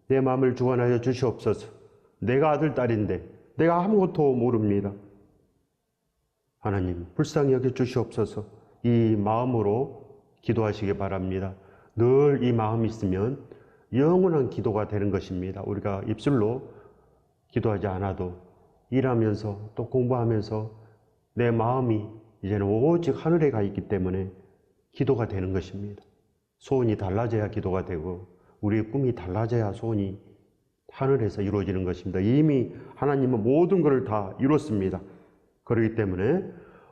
내 마음을 주관하여 주시옵소서. 내가 아들, 딸인데 내가 아무것도 모릅니다. 하나님, 불쌍히 여겨 주시옵소서. 이 마음으로 기도하시기 바랍니다. 늘 이 마음이 있으면 영원한 기도가 되는 것입니다. 우리가 입술로 기도하지 않아도 일하면서 또 공부하면서 내 마음이 이제는 오직 하늘에 가 있기 때문에 기도가 되는 것입니다. 소원이 달라져야 기도가 되고 우리의 꿈이 달라져야 소원이 하늘에서 이루어지는 것입니다. 이미 하나님은 모든 것을 다 이뤘습니다. 그렇기 때문에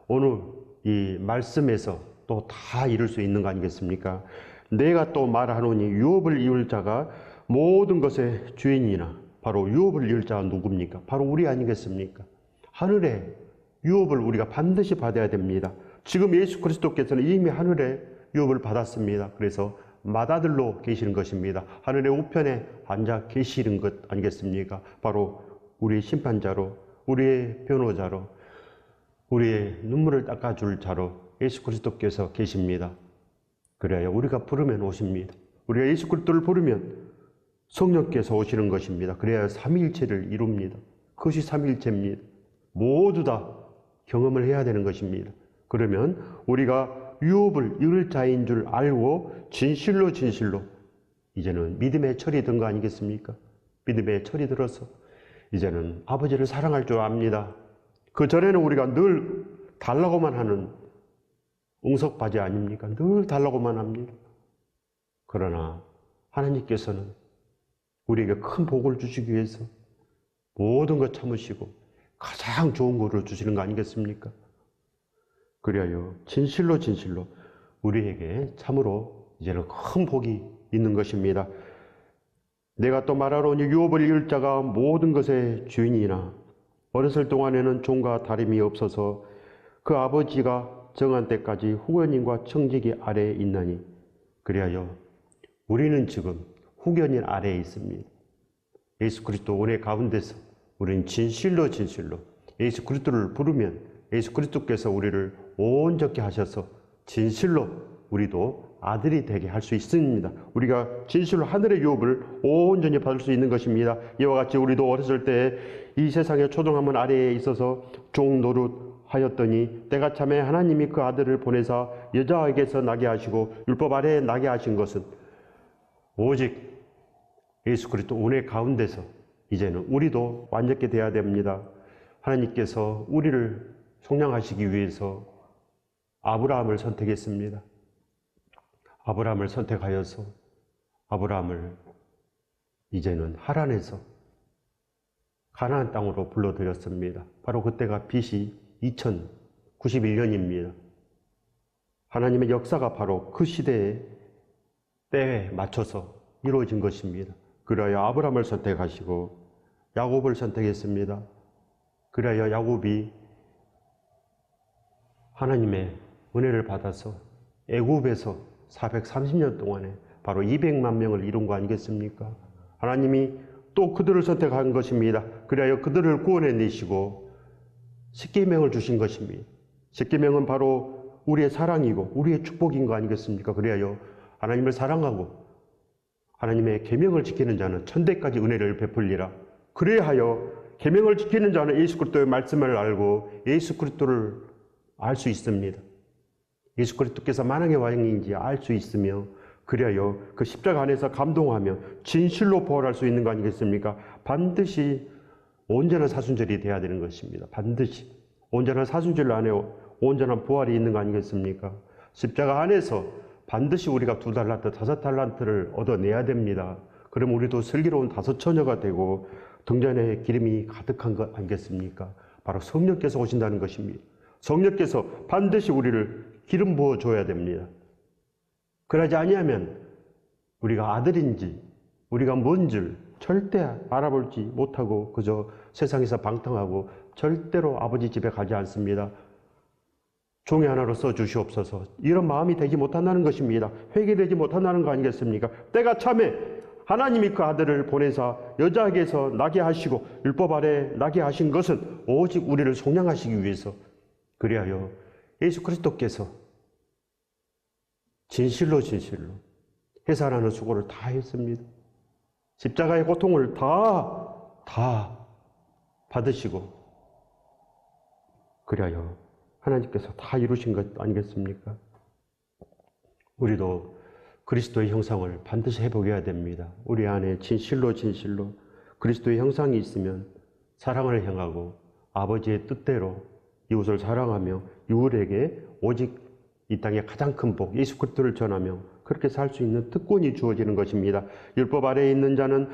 오늘 이 말씀에서 또 다 이룰 수 있는 거 아니겠습니까? 내가 또 말하노니 유업을 이을 자가 모든 것의 주인이나, 바로 유업을 이을 자가 누굽니까? 바로 우리 아니겠습니까? 하늘에 유업을 우리가 반드시 받아야 됩니다. 지금 예수 그리스도께서는 이미 하늘에 유업을 받았습니다. 그래서 맏아들로 계시는 것입니다. 하늘의 우편에 앉아 계시는 것 아니겠습니까? 바로 우리의 심판자로, 우리의 변호자로, 우리의 눈물을 닦아줄 자로 예수 그리스도께서 계십니다. 그래야 우리가 부르면 오십니다. 우리가 예수 그리스도를 부르면 성령께서 오시는 것입니다. 그래야 삼위일체를 이룹니다. 그것이 삼위일체입니다. 모두 다 경험을 해야 되는 것입니다. 그러면 우리가 유업을 이룰 자인 줄 알고 진실로 이제는 믿음의 철이 든 거 아니겠습니까? 믿음의 철이 들어서 이제는 아버지를 사랑할 줄 압니다. 그 전에는 우리가 늘 달라고만 하는 웅석바지 아닙니까? 늘 달라고만 합니다. 그러나 하나님께서는 우리에게 큰 복을 주시기 위해서 모든 것 참으시고 가장 좋은 것을 주시는 거 아니겠습니까? 그리하여 진실로 우리에게 참으로 이제는 큰 복이 있는 것입니다. 내가 또 말하노니 유업을 이을 자가 모든 것의 주인이나, 어렸을 동안에는 종과 다름이 없어서 그 아버지가 정한 때까지 후견인과 청지기 아래에 있나니, 그리하여 우리는 지금 후견인 아래에 있습니다. 예수 그리스도 은혜 가운데서 우리는 진실로 예수 그리스도를 부르면 예수 그리스도께서 우리를 온전케 하셔서 진실로 우리도 아들이 되게 할 수 있습니다. 우리가 진실로 하늘의 유업을 온전히 받을 수 있는 것입니다. 이와 같이 우리도 어렸을 때 이 세상의 초등학문 아래에 있어서 종 노릇 하였더니 때가 참에 하나님이 그 아들을 보내사 여자에게서 나게 하시고 율법 아래에 나게 하신 것은 오직 예수 그리스도 은혜 가운데서 이제는 우리도 완전케 되어야 됩니다. 하나님께서 우리를 속량하시기 위해서 아브라함을 선택했습니다. 아브라함을 선택하여서 아브라함을 이제는 하란에서 가나안 땅으로 불러들였습니다. 바로 그때가 BC 2091년입니다. 하나님의 역사가 바로 그 시대의 때에 맞춰서 이루어진 것입니다. 그래야 아브라함을 선택하시고 야곱을 선택했습니다. 그래야 야곱이 하나님의 은혜를 받아서 애굽에서 430년 동안에 바로 200만 명을 이룬 거 아니겠습니까? 하나님이 또 그들을 선택한 것입니다. 그래야 그들을 구원해 내시고 십계명을 주신 것입니다. 십계명은 바로 우리의 사랑이고 우리의 축복인 거 아니겠습니까? 그래야 하나님을 사랑하고 하나님의 계명을 지키는 자는 천대까지 은혜를 베풀리라. 그래하여 계명을 지키는 자는 예수 그리스도의 말씀을 알고 예수 그리스도를 알 수 있습니다. 예수 그리스도께서 만왕의 왕인지 알 수 있으며, 그래야 그 십자가 안에서 감동하며 진실로 부활할 수 있는 거 아니겠습니까? 반드시 온전한 사순절이 돼야 되는 것입니다. 반드시 온전한 사순절 안에 온전한 부활이 있는 거 아니겠습니까? 십자가 안에서 반드시 우리가 2달란트, 5달란트를 얻어내야 됩니다. 그럼 우리도 슬기로운 5처녀가 되고 등잔에 기름이 가득한 것 아니겠습니까? 바로 성령께서 오신다는 것입니다. 성령께서 반드시 우리를 기름 부어줘야 됩니다. 그러지 아니하면 우리가 아들인지 우리가 뭔 줄 절대 알아볼지 못하고 그저 세상에서 방탕하고 절대로 아버지 집에 가지 않습니다. 종이 하나로 써주시옵소서. 이런 마음이 되지 못한다는 것입니다. 회개되지 못한다는 거 아니겠습니까? 때가 참에 하나님이 그 아들을 보내사 여자에게서 나게 하시고 율법 아래 나게 하신 것은 오직 우리를 속량하시기 위해서, 그리하여 예수 그리스도께서 진실로 해산하는 수고를 다 했습니다. 십자가의 고통을 다 받으시고 그래요 하나님께서 다 이루신 것 아니겠습니까? 우리도 그리스도의 형상을 반드시 회복해야 됩니다. 우리 안에 진실로 그리스도의 형상이 있으면 사랑을 행하고 아버지의 뜻대로 이웃을 사랑하며 이웃에게 오직 이 땅의 가장 큰 복 예수 그리스도를 전하며 그렇게 살 수 있는 특권이 주어지는 것입니다. 율법 아래에 있는 자는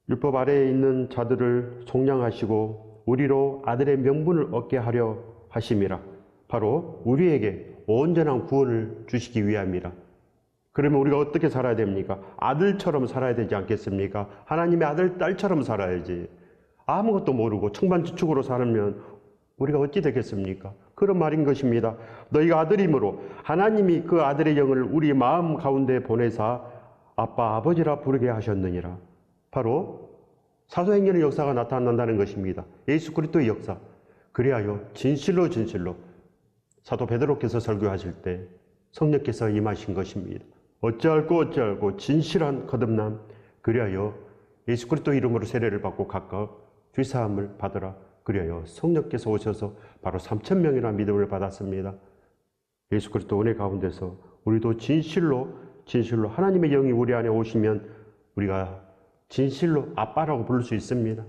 율법 아래에 있는 자들을 속량하시고 우리로 아들의 명분을 얻게 하려 하심이라. 바로 우리에게 온전한 구원을 주시기 위함이라. 그러면 우리가 어떻게 살아야 됩니까? 아들처럼 살아야 되지 않겠습니까? 하나님의 아들, 딸처럼 살아야지. 아무것도 모르고 천반지축으로 살면 우리가 어찌 되겠습니까? 그런 말인 것입니다. 너희가 아들이므로 하나님이 그 아들의 영을 우리 마음 가운데 보내사 아빠, 아버지라 부르게 하셨느니라. 바로 사도행전의 역사가 나타난다는 것입니다. 예수 그리스도의 역사. 그리하여 진실로 사도 베드로께서 설교하실 때 성령께서 임하신 것입니다. 어찌할고 진실한 거듭남. 그리하여 예수 그리스도 이름으로 세례를 받고 각각 주사함을 받으라. 그리하여 성령께서 오셔서 바로 3,000명이나 믿음을 받았습니다. 예수 그리스도 은혜 가운데서 우리도 진실로 하나님의 영이 우리 안에 오시면 우리가 진실로 아빠라고 부를 수 있습니다.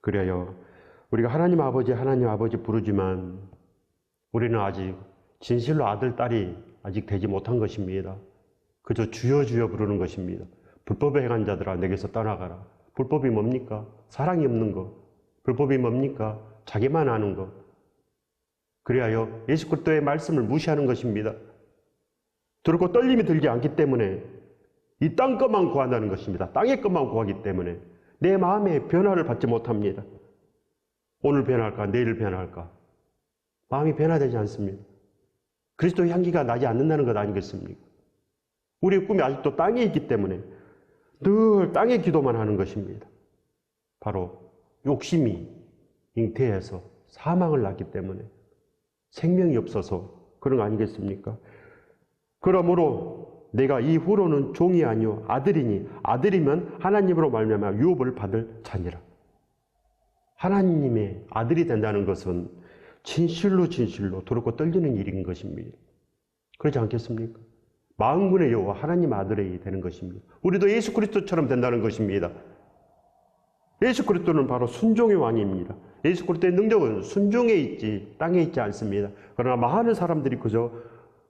그래요. 우리가 하나님 아버지 부르지만 우리는 아직 진실로 아들, 딸이 아직 되지 못한 것입니다. 그저 주여 부르는 것입니다. 불법에 행한 자들아 내게서 떠나가라. 불법이 뭡니까? 사랑이 없는 것. 불법이 뭡니까? 자기만 아는 것. 그리하여 예수 그리스도의 말씀을 무시하는 것입니다. 두렵고 떨림이 들지 않기 때문에 이 땅 것만 구한다는 것입니다. 땅의 것만 구하기 때문에 내 마음에 변화를 받지 못합니다. 오늘 변할까? 내일 변할까? 마음이 변화되지 않습니다. 그리스도의 향기가 나지 않는다는 것 아니겠습니까? 우리의 꿈이 아직도 땅에 있기 때문에 늘 땅의 기도만 하는 것입니다. 바로 욕심이 잉태해서 사망을 낳기 때문에 생명이 없어서 그런 거 아니겠습니까? 그러므로 내가 이후로는 종이 아니요 아들이니 아들이면 하나님으로 말미암아 유업을 받을 자니라. 하나님의 아들이 된다는 것은 진실로 두렵고 떨리는 일인 것입니다. 그렇지 않겠습니까? 만군의 여호와 하나님 아들이 되는 것입니다. 우리도 예수 그리스도처럼 된다는 것입니다. 예수 그리스도는 바로 순종의 왕입니다. 예수 그리스도의 능력은 순종에 있지 땅에 있지 않습니다. 그러나 많은 사람들이 그저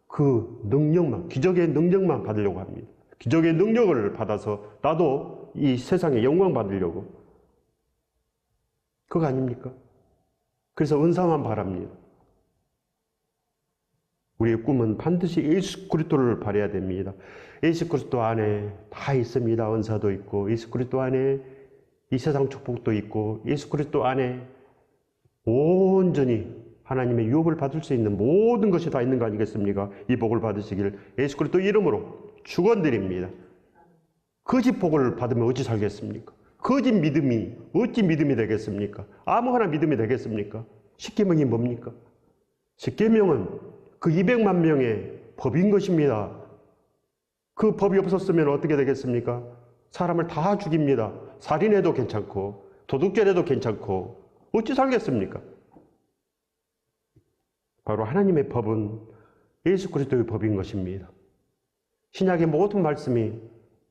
그 능력만, 기적의 능력만 받으려고 합니다. 기적의 능력을 받아서 나도 이 세상에 영광 받으려고. 그거 아닙니까? 그래서 은사만 바랍니다. 우리의 꿈은 반드시 예수 그리스도를 바라야 됩니다. 예수 그리스도 안에 다 있습니다. 은사도 있고 예수 그리스도 안에 이 세상 축복도 있고 예수 그리스도 안에 온전히 하나님의 유업을 받을 수 있는 모든 것이 다 있는 거 아니겠습니까? 이 복을 받으시길 예수 그리스도 이름으로 축원드립니다. 거짓 복을 받으면 어찌 살겠습니까? 거짓 믿음이 어찌 믿음이 되겠습니까? 아무거나 믿음이 되겠습니까? 십계명이 뭡니까? 십계명은 그 200만 명의 법인 것입니다. 그 법이 없었으면 어떻게 되겠습니까? 사람을 다 죽입니다. 살인해도 괜찮고 도둑질해도 괜찮고 어찌 살겠습니까? 바로 하나님의 법은 예수 그리스도의 법인 것입니다. 신약의 모든 말씀이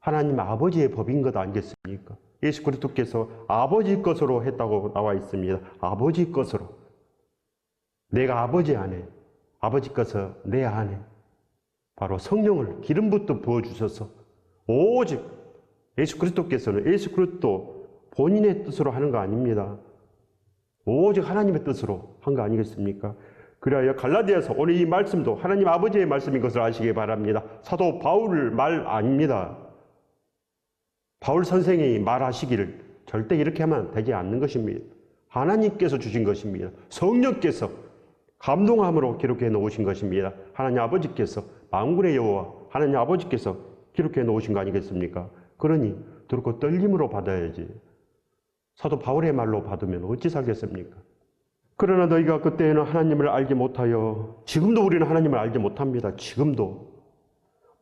하나님 아버지의 법인 것 아니겠습니까? 예수 그리스도께서 아버지 것으로 했다고 나와 있습니다. 아버지 것으로. 내가 아버지 안에, 아버지 것을 내 안에 바로 성령을 기름부터 부어주셔서 오직 예수 그리스도께서는 예수 그리스도 본인의 뜻으로 하는 거 아닙니다. 오직 하나님의 뜻으로 한 거 아니겠습니까? 그래야 갈라디아서 오늘 이 말씀도 하나님 아버지의 말씀인 것을 아시기 바랍니다. 사도 바울 말 아닙니다. 바울 선생이 말하시기를 절대 이렇게 하면 되지 않는 것입니다. 하나님께서 주신 것입니다. 성령께서 감동함으로 기록해 놓으신 것입니다. 하나님 아버지께서 만군의 여호와 하나님 아버지께서 기록해 놓으신 거 아니겠습니까? 그러니 두렵고 떨림으로 받아야지. 사도 바울의 말로 받으면 어찌 살겠습니까? 그러나 너희가 그때에는 하나님을 알지 못하여 지금도 우리는 하나님을 알지 못합니다. 지금도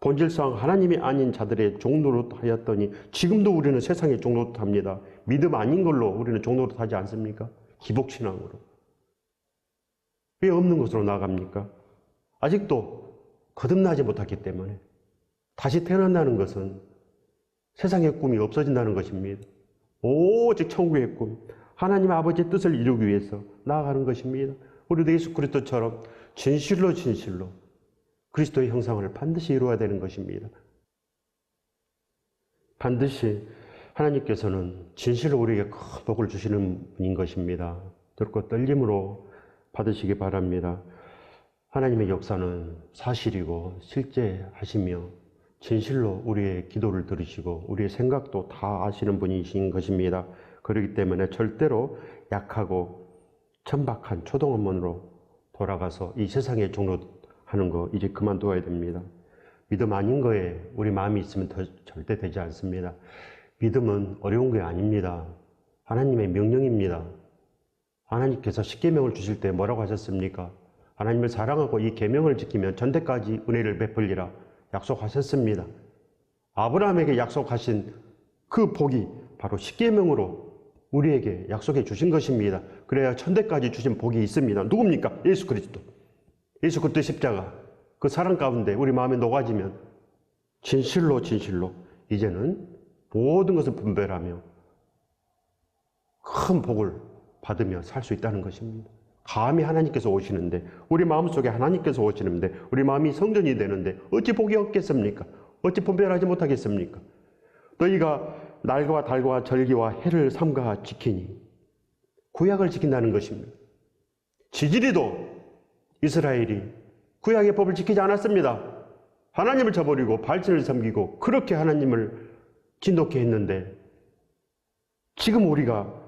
본질상 하나님이 아닌 자들의 종노릇 하였더니 지금도 우리는 세상의 종노릇 합니다. 믿음 아닌 걸로 우리는 종노릇 하지 않습니까? 기복신앙으로. 왜 없는 것으로 나아갑니까? 아직도 거듭나지 못했기 때문에. 다시 태어난다는 것은 세상의 꿈이 없어진다는 것입니다. 오직 천국의 꿈, 하나님 아버지의 뜻을 이루기 위해서 나아가는 것입니다. 우리도 예수 그리스도처럼 진실로 그리스도의 형상을 반드시 이루어야 되는 것입니다. 반드시 하나님께서는 진실로 우리에게 큰 복을 주시는 분인 것입니다. 듣고 떨림으로 받으시기 바랍니다. 하나님의 역사는 사실이고 실제하시며 진실로 우리의 기도를 들으시고 우리의 생각도 다 아시는 분이신 것입니다. 그렇기 때문에 절대로 약하고 천박한 초동원문으로 돌아가서 이 세상의 종로하는 거 이제 그만둬야 됩니다. 믿음 아닌 거에 우리 마음이 있으면 절대 되지 않습니다. 믿음은 어려운 게 아닙니다. 하나님의 명령입니다. 하나님께서 십계명을 주실 때 뭐라고 하셨습니까? 하나님을 사랑하고 이 계명을 지키면 전대까지 은혜를 베풀리라 약속하셨습니다. 아브라함에게 약속하신 그 복이 바로 십계명으로 우리에게 약속해 주신 것입니다. 그래야 천대까지 주신 복이 있습니다. 누굽니까? 예수 그리스도. 예수 그리스도의 십자가. 그 사랑 가운데 우리 마음에 녹아지면 진실로 이제는 모든 것을 분별하며 큰 복을 받으며 살 수 있다는 것입니다. 감히 하나님께서 오시는데, 우리 마음속에 하나님께서 오시는데, 우리 마음이 성전이 되는데 어찌 복이 없겠습니까? 어찌 분별하지 못하겠습니까? 너희가 날과 달과 절기와 해를 삼가 지키니 구약을 지킨다는 것입니다. 지지리도 이스라엘이 구약의 법을 지키지 않았습니다. 하나님을 저버리고 발전을 섬기고 그렇게 하나님을 진노케 했는데, 지금 우리가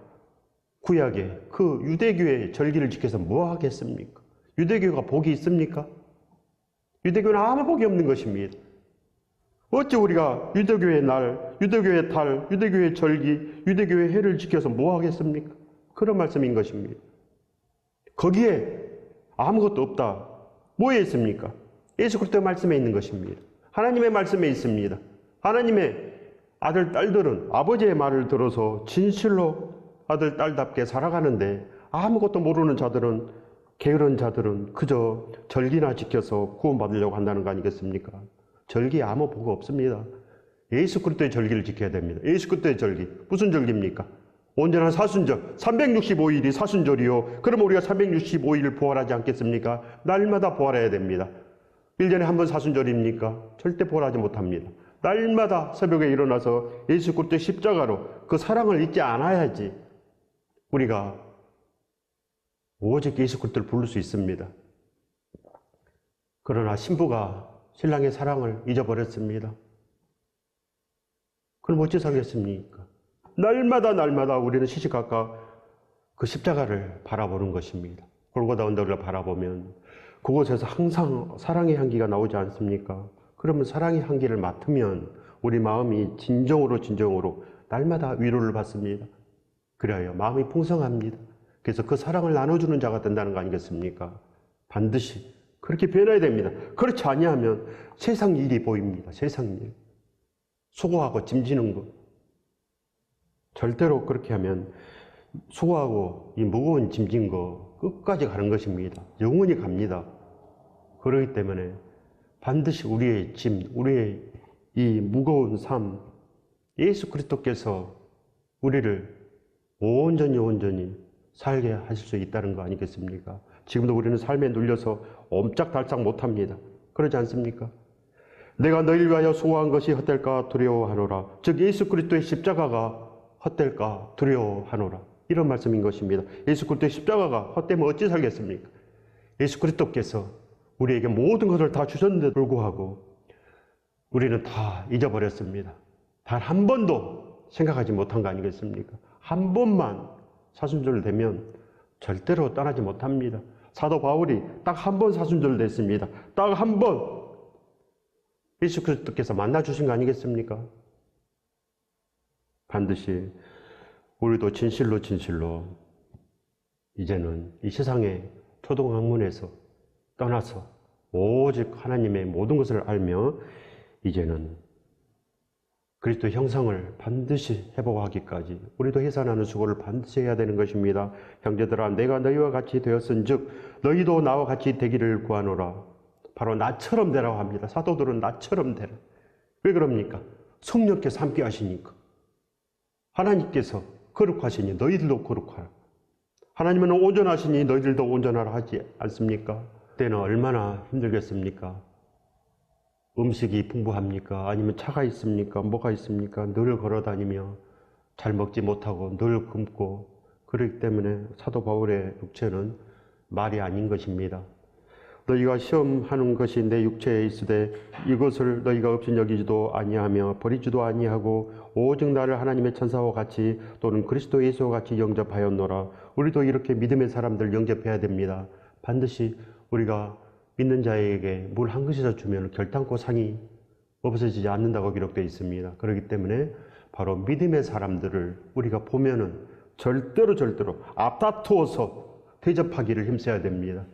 구약의 그 유대교의 절기를 지켜서 뭐 하겠습니까? 유대교가 복이 있습니까? 유대교는 아무 복이 없는 것입니다. 어찌 우리가 유대교의 날, 유대교의 달, 유대교의 절기, 유대교의 해를 지켜서 뭐 하겠습니까? 그런 말씀인 것입니다. 거기에 아무것도 없다. 뭐에 있습니까? 예수 그리스도의 말씀에 있는 것입니다. 하나님의 말씀에 있습니다. 하나님의 아들, 딸들은 아버지의 말을 들어서 진실로 아들, 딸답게 살아가는데, 아무것도 모르는 자들은, 게으른 자들은 그저 절기나 지켜서 구원받으려고 한다는 거 아니겠습니까? 절기에 아무 복 없습니다. 예수 그리스도의 절기를 지켜야 됩니다. 예수 그리스도의 절기. 무슨 절기입니까? 온전한 사순절. 365일이 사순절이요. 그럼 우리가 365일 부활하지 않겠습니까? 날마다 부활해야 됩니다. 1년에 한 번 사순절입니까? 절대 부활하지 못합니다. 날마다 새벽에 일어나서 예수 그리스도의 십자가로 그 사랑을 잊지 않아야지 우리가 오직 예수 그리스도를 부를 수 있습니다. 그러나 신부가 신랑의 사랑을 잊어버렸습니다. 그럼 어찌 살겠습니까? 날마다 우리는 시시각각 그 십자가를 바라보는 것입니다. 골고다 언덕을 바라보면 그곳에서 항상 사랑의 향기가 나오지 않습니까? 그러면 사랑의 향기를 맡으면 우리 마음이 진정으로 날마다 위로를 받습니다. 그래야 마음이 풍성합니다. 그래서 그 사랑을 나눠주는 자가 된다는 거 아니겠습니까? 반드시 그렇게 변해야 됩니다. 그렇지 아니하면 세상 일이 보입니다. 세상 일. 수고하고 짐지는 것. 절대로 그렇게 하면 수고하고 이 무거운 짐진 거 끝까지 가는 것입니다. 영원히 갑니다. 그렇기 때문에 반드시 우리의 짐, 우리의 이 무거운 삶, 예수 그리스도께서 우리를 온전히 살게 하실 수 있다는 거 아니겠습니까? 지금도 우리는 삶에 눌려서 옴짝달싹 못합니다. 그러지 않습니까? 내가 너희를 위하여 수고한 것이 헛될까 두려워하노라. 즉 예수 그리스도의 십자가가 헛될까 두려워하노라. 이런 말씀인 것입니다. 예수 그리스도의 십자가가 헛되면 어찌 살겠습니까? 예수 그리스도께서 우리에게 모든 것을 다 주셨는데도 불구하고 우리는 다 잊어버렸습니다. 단 한 번도 생각하지 못한 거 아니겠습니까? 한 번만 사순절 되면 절대로 떠나지 못합니다. 사도 바울이 딱 한 번 사순절 됐습니다. 딱 한 번 예수 그리스도께서 만나주신 거 아니겠습니까? 반드시 우리도 진실로 이제는 이 세상의 초동학문에서 떠나서 오직 하나님의 모든 것을 알며 이제는 그리스도 형상을 반드시 회복하기까지 우리도 해산하는 수고를 반드시 해야 되는 것입니다. 형제들아, 내가 너희와 같이 되었은즉 너희도 나와 같이 되기를 구하노라. 바로 나처럼 되라고 합니다. 사도들은 나처럼 되라. 왜 그럽니까? 성령께서 함께 하시니까. 하나님께서 거룩하시니 너희들도 거룩하라. 하나님은 온전하시니 너희들도 온전하라 하지 않습니까? 그때는 얼마나 힘들겠습니까? 음식이 풍부합니까? 아니면 차가 있습니까? 뭐가 있습니까? 늘 걸어다니며 잘 먹지 못하고 늘 굶고, 그렇기 때문에 사도 바울의 육체는 말이 아닌 것입니다. 너희가 시험하는 것이 내 육체에 있으되 이것을 너희가 없인 여기지도 아니하며 버리지도 아니하고 오직 나를 하나님의 천사와 같이 또는 그리스도 예수와 같이 영접하였노라. 우리도 이렇게 믿음의 사람들 영접해야 됩니다. 반드시 우리가 믿는 자에게 물 한 그릇이라도 주면 결탄코 상이 없어지지 않는다고 기록되어 있습니다. 그렇기 때문에 바로 믿음의 사람들을 우리가 보면은 절대로 앞다투어서 대접하기를 힘써야 됩니다.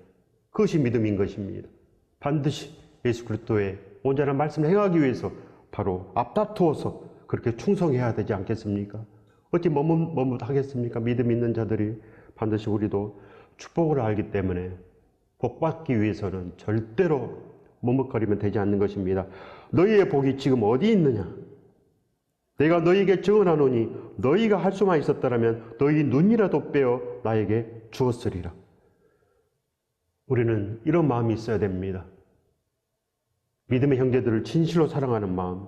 그것이 믿음인 것입니다. 반드시 예수 그리스도의 온전한 말씀을 행하기 위해서 바로 앞다투어서 그렇게 충성해야 되지 않겠습니까? 어찌 머뭇하겠습니까? 믿음 있는 자들이 반드시 우리도 축복을 알기 때문에 복받기 위해서는 절대로 머뭇거리면 되지 않는 것입니다. 너희의 복이 지금 어디 있느냐? 내가 너희에게 증언하노니 너희가 할 수만 있었더라면 너희 눈이라도 빼어 나에게 주었으리라. 우리는 이런 마음이 있어야 됩니다. 믿음의 형제들을 진실로 사랑하는 마음,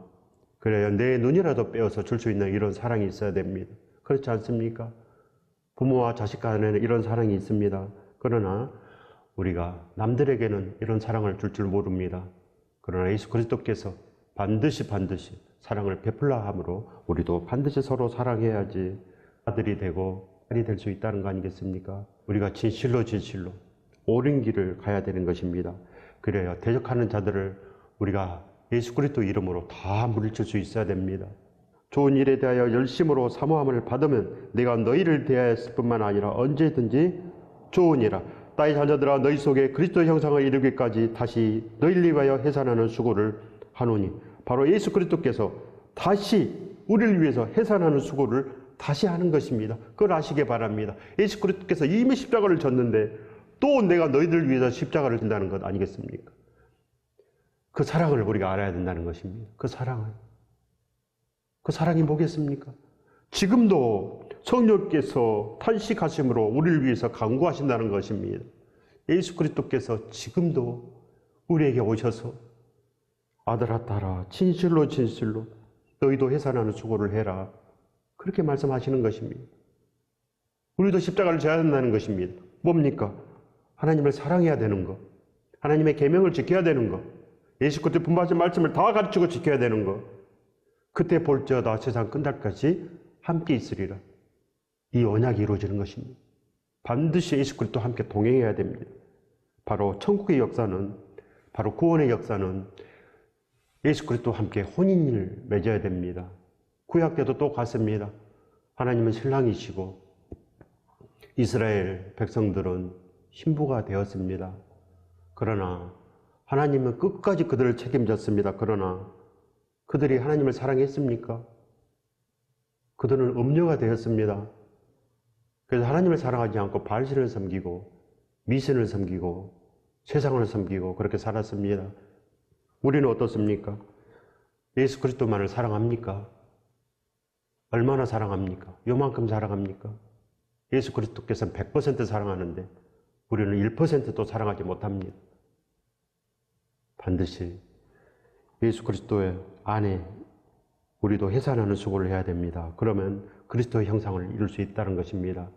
그래야 내 눈이라도 빼어서 줄 수 있는 이런 사랑이 있어야 됩니다. 그렇지 않습니까? 부모와 자식 간에는 이런 사랑이 있습니다. 그러나 우리가 남들에게는 이런 사랑을 줄 줄 모릅니다. 그러나 예수 그리스도께서 반드시 사랑을 베풀라 함으로 우리도 반드시 서로 사랑해야지 아들이 되고 딸이 될 수 있다는 거 아니겠습니까? 우리가 진실로 옳은 길을 가야 되는 것입니다. 그래야 대적하는 자들을 우리가 예수 그리스도 이름으로 다 물리칠 수 있어야 됩니다. 좋은 일에 대하여 열심으로 사모함을 받으면 내가 너희를 대하였을 뿐만 아니라 언제든지 좋으니라. 나의 자녀들아, 너희 속에 그리스도의 형상을 이루기까지 다시 너희를 위하여 해산하는 수고를 하노니, 바로 예수 그리스도께서 다시 우리를 위해서 해산하는 수고를 다시 하는 것입니다. 그걸 아시기 바랍니다. 예수 그리스도께서 이미 십자가를 졌는데 또 내가 너희들을 위해서 십자가를 진다는 것 아니겠습니까? 그 사랑을 우리가 알아야 된다는 것입니다. 그 사랑이 뭐겠습니까? 지금도 성령께서 탄식하심으로 우리를 위해서 간구하신다는 것입니다. 예수 그리스도께서 지금도 우리에게 오셔서 아들아 딸아 진실로 너희도 해산하는 수고를 해라, 그렇게 말씀하시는 것입니다. 우리도 십자가를 져야 된다는 것입니다. 뭡니까? 하나님을 사랑해야 되는 것, 하나님의 계명을 지켜야 되는 것, 예수 그리스도 분부하신 말씀을 다 가르치고 지켜야 되는 것. 그때 볼지어다 세상 끝날까지 함께 있으리라. 이 언약이 이루어지는 것입니다. 반드시 예수 그리스도와 함께 동행해야 됩니다. 바로 천국의 역사는, 바로 구원의 역사는 예수 그리스도와 함께 혼인을 맺어야 됩니다. 구약 때도 똑같습니다. 하나님은 신랑이시고 이스라엘 백성들은 신부가 되었습니다. 그러나 하나님은 끝까지 그들을 책임졌습니다. 그러나 그들이 하나님을 사랑했습니까? 그들은 음녀가 되었습니다. 그래서 하나님을 사랑하지 않고 바알신을 섬기고 미신을 섬기고 세상을 섬기고 그렇게 살았습니다. 우리는 어떻습니까? 예수 그리스도만을 사랑합니까? 얼마나 사랑합니까? 요만큼 사랑합니까? 예수 그리스도께서는 100% 사랑하는데 우리는 1%도 사랑하지 못합니다. 반드시 예수 그리스도의 안에 우리도 해산하는 수고를 해야 됩니다. 그러면 그리스도의 형상을 이룰 수 있다는 것입니다.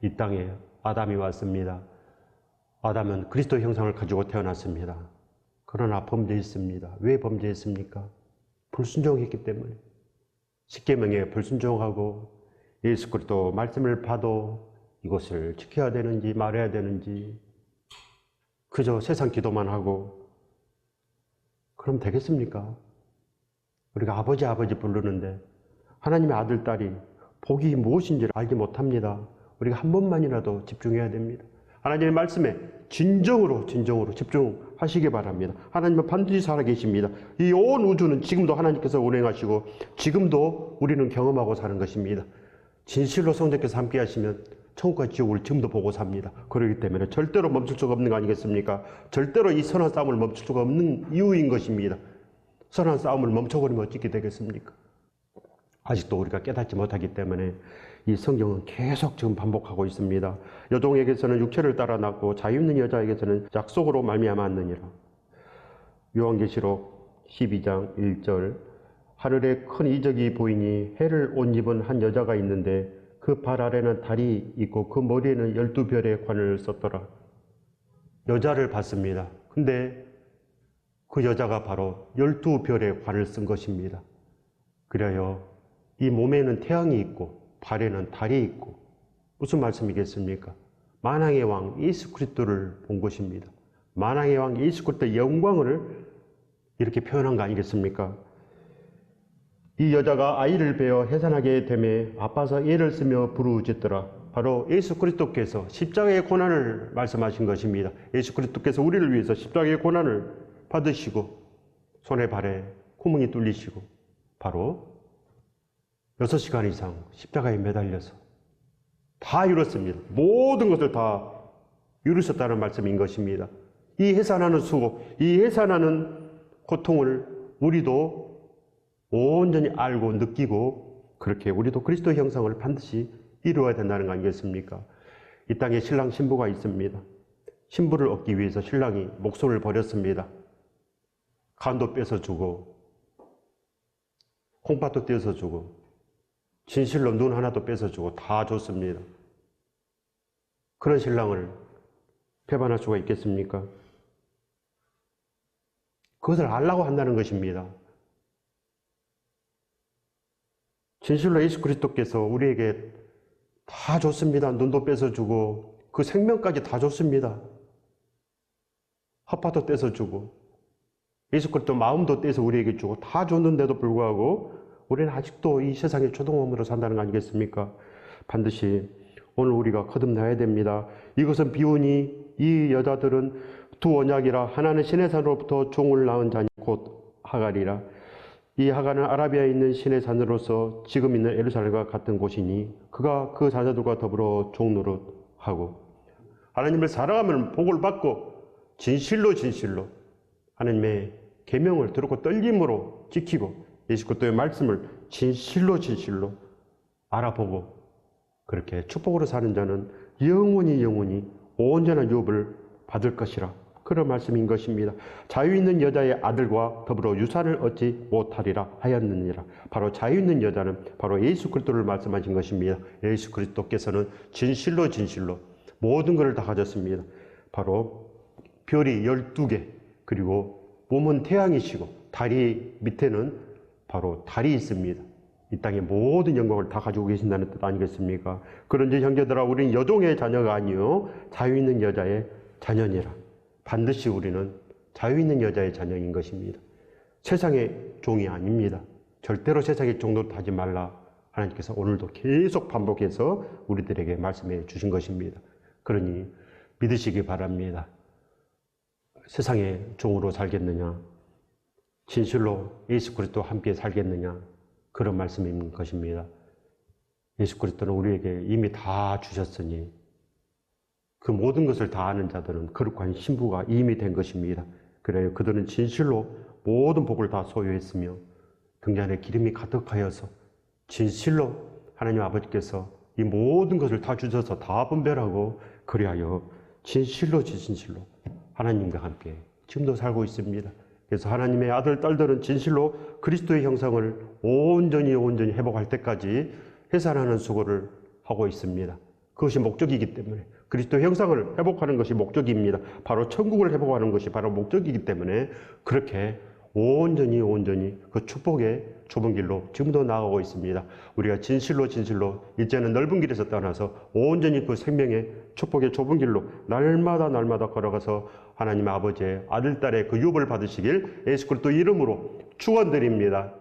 이 땅에 아담이 왔습니다. 아담은 그리스도의 형상을 가지고 태어났습니다. 그러나 범죄했습니다. 왜 범죄했습니까? 불순종했기 때문에. 십계명에 불순종하고 예수 그리스도 말씀을 봐도 이것을 지켜야 되는지 말해야 되는지 그저 세상 기도만 하고 그럼 되겠습니까? 우리가 아버지 부르는데 하나님의 아들, 딸이 복이 무엇인지를 알지 못합니다. 우리가 한 번만이라도 집중해야 됩니다. 하나님의 말씀에 진정으로 집중하시기 바랍니다. 하나님은 반드시 살아계십니다. 이 온 우주는 지금도 하나님께서 운행하시고 지금도 우리는 경험하고 사는 것입니다. 진실로 성령께서 함께 하시면 천국과 지옥을 지금도 보고 삽니다. 그렇기 때문에 절대로 멈출 수가 없는 거 아니겠습니까? 절대로 이 선한 싸움을 멈출 수가 없는 이유인 것입니다. 선한 싸움을 멈춰버리면 어떻게 되겠습니까? 아직도 우리가 깨닫지 못하기 때문에 이 성경은 계속 지금 반복하고 있습니다. 여종에게서는 육체를 따라 낳고 자유 있는 여자에게서는 약속으로 말미암았느니라. 요한계시록 12장 1절 하늘에 큰 이적이 보이니 해를 옷 입은 한 여자가 있는데 그 발 아래는 달이 있고 그 머리에는 12별의 관을 썼더라. 여자를 봤습니다. 근데 그 여자가 바로 12별의 관을 쓴 것입니다. 그래요. 이 몸에는 태양이 있고 발에는 달이 있고 무슨 말씀이겠습니까? 만왕의 왕 예수 그리스도를 본 것입니다. 만왕의 왕 예수 그리스도의 영광을 이렇게 표현한 거 아니겠습니까? 이 여자가 아이를 베어 해산하게 되매 아파서 애를 쓰며 부르짖더라. 바로 예수 그리스도께서 십자가의 고난을 말씀하신 것입니다. 예수 그리스도께서 우리를 위해서 십자가의 고난을 받으시고 손에 발에 구멍이 뚫리시고 바로 6시간 이상 십자가에 매달려서 다 이뤘습니다. 모든 것을 다 이루셨다는 말씀인 것입니다. 이 해산하는 수고, 이 해산하는 고통을 우리도 온전히 알고 느끼고 그렇게 우리도 그리스도의 형상을 반드시 이루어야 된다는 거 아니겠습니까? 이 땅에 신랑 신부가 있습니다. 신부를 얻기 위해서 신랑이 목숨을 버렸습니다. 간도 뺏어주고 콩팥도 떼어주고 진실로 눈 하나도 뺏어주고 다 줬습니다. 그런 신랑을 배반할 수가 있겠습니까? 그것을 알라고 한다는 것입니다. 진실로 예수 그리스도께서 우리에게 다 줬습니다. 눈도 뺏어주고 그 생명까지 다 줬습니다. 핫바도 떼서주고 예수 그리스도 마음도 떼서 우리에게 주고 다 줬는데도 불구하고 우리는 아직도 이 세상의 초동hom으로 산다는 거 아니겠습니까? 반드시 오늘 우리가 거듭나야 됩니다. 이것은 비유니 이 여자들은 두 언약이라 하나는 신의 산으로부터 종을 낳은 자니 곧 하갈이라. 이 하갈은 아라비아에 있는 신의 산으로서 지금 있는 예루살렘과 같은 곳이니 그가 그 자녀들과 더불어 종노릇하고 하나님을 사랑하면 복을 받고 진실로 하나님의 계명을 들었고 떨림으로 지키고 예수 그리스도의 말씀을 진실로 알아보고 그렇게 축복으로 사는 자는 영원히 온전한 유업을 받을 것이라. 그런 말씀인 것입니다. 자유 있는 여자의 아들과 더불어 유산을 얻지 못하리라 하였느니라. 바로 자유 있는 여자는 바로 예수 그리스도를 말씀하신 것입니다. 예수 그리스도께서는 진실로 모든 것을 다 가졌습니다. 바로 별이 12개 그리고 몸은 태양이시고 다리 밑에는 바로 달이 있습니다. 이 땅의 모든 영광을 다 가지고 계신다는 뜻 아니겠습니까? 그런지 형제들아 우리는 여종의 자녀가 아니요 자유 있는 여자의 자녀니라. 반드시 우리는 자유 있는 여자의 자녀인 것입니다. 세상의 종이 아닙니다. 절대로 세상의 종도 하지 말라. 하나님께서 오늘도 계속 반복해서 우리들에게 말씀해 주신 것입니다. 그러니 믿으시기 바랍니다. 세상의 종으로 살겠느냐? 진실로 예수 그리스도와 함께 살겠느냐? 그런 말씀인 것입니다. 예수 그리스도는 우리에게 이미 다 주셨으니 그 모든 것을 다 아는 자들은 거룩한 신부가 이미 된 것입니다. 그래요. 그들은 진실로 모든 복을 다 소유했으며 등잔에 기름이 가득하여서 진실로 하나님 아버지께서 이 모든 것을 다 주셔서 다 분별하고 그리하여 진실로 하나님과 함께 지금도 살고 있습니다. 그래서 하나님의 아들, 딸들은 진실로 그리스도의 형상을 온전히 회복할 때까지 해산하는 수고를 하고 있습니다. 그것이 목적이기 때문에 그리스도 형상을 회복하는 것이 목적입니다. 바로 천국을 회복하는 것이 바로 목적이기 때문에 그렇게 온전히 그 축복의 좁은 길로 지금도 나아가고 있습니다. 우리가 진실로 이제는 넓은 길에서 떠나서 온전히 그 생명의 축복의 좁은 길로 날마다 걸어가서 하나님 아버지의 아들, 딸의 그 유업을 받으시길 예수 그리스도 이름으로 축원드립니다.